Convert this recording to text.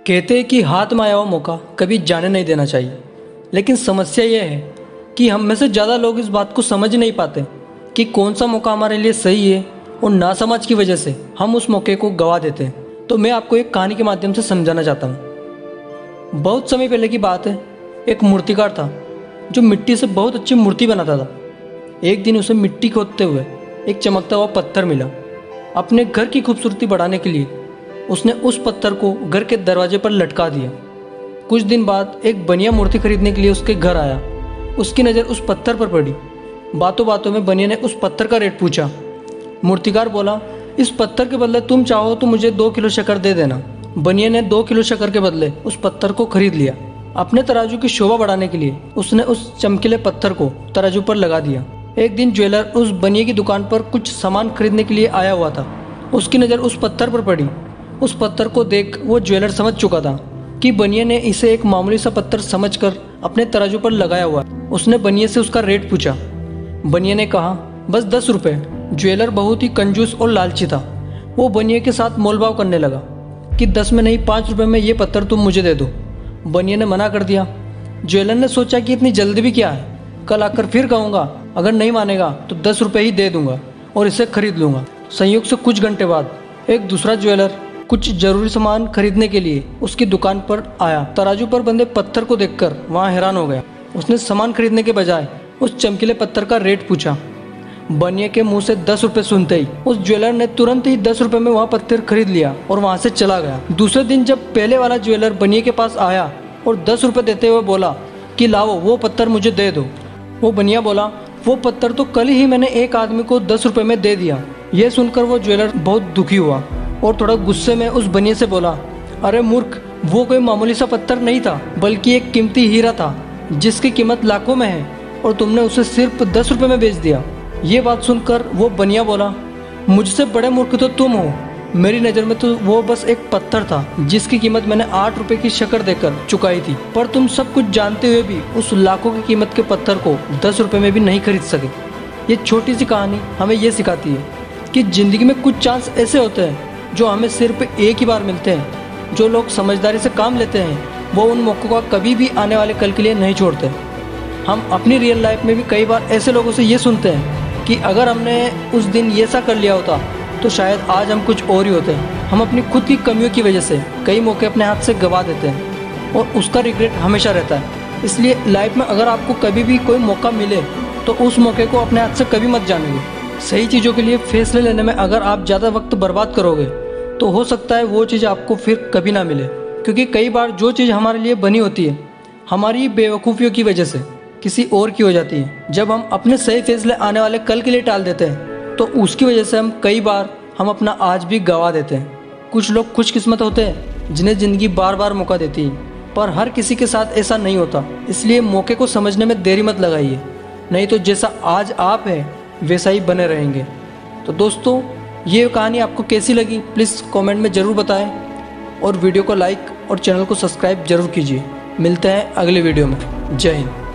कहते हैं कि हाथ में आया हुआ मौका कभी जाने नहीं देना चाहिए, लेकिन समस्या यह है कि हम में से ज़्यादा लोग इस बात को समझ नहीं पाते कि कौन सा मौका हमारे लिए सही है और नासमझ की वजह से हम उस मौके को गंवा देते हैं। तो मैं आपको एक कहानी के माध्यम से समझाना चाहता हूँ। बहुत समय पहले की बात है, एक मूर्तिकार था जो मिट्टी से बहुत अच्छी मूर्ति बनाता था। एक दिन उसे मिट्टी खोदते हुए एक चमकता हुआ पत्थर मिला। अपने घर की खूबसूरती बढ़ाने के लिए उसने उस पत्थर को घर के दरवाजे पर लटका दिया। कुछ दिन बाद एक बनिया मूर्ति खरीदने के लिए उसके घर आया। उसकी नज़र उस पत्थर पर पड़ी। बातों बातों में बनिया ने उस पत्थर का रेट पूछा। मूर्तिकार बोला, इस पत्थर के बदले तुम चाहो तो मुझे 2 किलो शक्कर दे देना। बनिया ने 2 किलो शक्कर के बदले उस पत्थर को खरीद लिया। अपने तराजू की शोभा बढ़ाने के लिए उसने उस चमकीले पत्थर को तराजू पर लगा दिया। एक दिन ज्वेलर उस बनिए की दुकान पर कुछ सामान खरीदने के लिए आया हुआ था। उसकी नज़र उस पत्थर पर पड़ी। उस पत्थर को देख वो ज्वेलर समझ चुका था कि बनिए ने इसे एक मामूली सा पत्थर समझकर अपने तराजू पर लगाया हुआ। उसने बनिए से उसका रेट पूछा। बनिए ने कहा, बस 10 रुपये। ज्वेलर बहुत ही कंजूस और लालची था। वो बनिए के साथ मोलभाव करने लगा कि 10 में नहीं 5 रुपये में ये पत्थर तुम मुझे दे दो। बनिए ने मना कर दिया। ज्वेलर ने सोचा कि इतनी जल्दी भी क्या है, कल आकर फिर कहूँगा, अगर नहीं मानेगा तो 10 रुपये ही दे दूंगा और इसे खरीद लूँगा। संयोग से कुछ घंटे बाद एक दूसरा ज्वेलर कुछ जरूरी सामान खरीदने के लिए उसकी दुकान पर आया। तराजू पर बंधे पत्थर को देखकर वहाँ हैरान हो गया। उसने सामान खरीदने के बजाय उस चमकीले पत्थर का रेट पूछा। बनिए के मुंह से 10 रुपये सुनते ही उस ज्वेलर ने तुरंत ही 10 रुपये में वहाँ पत्थर खरीद लिया और वहाँ से चला गया। दूसरे दिन जब पहले वाला ज्वेलर बनिए के पास आया और 10 रुपये देते हुए बोला कि लाओ वो पत्थर मुझे दे दो। वो बनिया बोला, वो पत्थर तो कल ही मैंने एक आदमी को 10 रुपये में दे दिया। ये सुनकर वो ज्वेलर बहुत दुखी हुआ और थोड़ा गुस्से में उस बनिए से बोला, अरे मूर्ख, वो कोई मामूली सा पत्थर नहीं था, बल्कि एक कीमती हीरा था जिसकी कीमत लाखों में है और तुमने उसे सिर्फ 10 रुपये में बेच दिया। ये बात सुनकर वो बनिया बोला, मुझसे बड़े मूर्ख तो तुम हो। मेरी नज़र में तो वो बस एक पत्थर था जिसकी कीमत मैंने 8 रुपये की शक्कर देकर चुकाई थी, पर तुम सब कुछ जानते हुए भी उस लाखों की कीमत के पत्थर को 10 रुपये में भी नहीं खरीद सके। ये छोटी सी कहानी हमें ये सिखाती है कि ज़िंदगी में कुछ चांस ऐसे होते हैं जो हमें सिर्फ एक ही बार मिलते हैं। जो लोग समझदारी से काम लेते हैं वो उन मौक़ों का कभी भी आने वाले कल के लिए नहीं छोड़ते। हम अपनी रियल लाइफ में भी कई बार ऐसे लोगों से ये सुनते हैं कि अगर हमने उस दिन ये सा कर लिया होता तो शायद आज हम कुछ और ही होते हैं। हम अपनी खुद की कमियों की वजह से कई मौके अपने हाथ से गंवा देते हैं और उसका रिग्रेट हमेशा रहता है। इसलिए लाइफ में अगर आपको कभी भी कोई मौका मिले तो उस मौके को अपने हाथ से कभी मत जाने दो। सही चीज़ों के लिए फैसले लेने में अगर आप ज़्यादा वक्त बर्बाद करोगे तो हो सकता है वो चीज़ आपको फिर कभी ना मिले, क्योंकि कई बार जो चीज़ हमारे लिए बनी होती है हमारी बेवकूफ़ियों की वजह से किसी और की हो जाती है। जब हम अपने सही फैसले आने वाले कल के लिए टाल देते हैं तो उसकी वजह से हम अपना आज भी गंवा देते हैं। कुछ लोग खुशकिस्मत होते हैं जिन्हें ज़िंदगी बार बार मौका देती है, पर हर किसी के साथ ऐसा नहीं होता। इसलिए मौके को समझने में देरी मत लगाइए, नहीं तो जैसा आज आप हैं वैसा ही बने रहेंगे। तो दोस्तों, ये कहानी आपको कैसी लगी प्लीज़ कमेंट में ज़रूर बताएं और वीडियो को लाइक और चैनल को सब्सक्राइब जरूर कीजिए। मिलते हैं अगले वीडियो में। जय हिंद।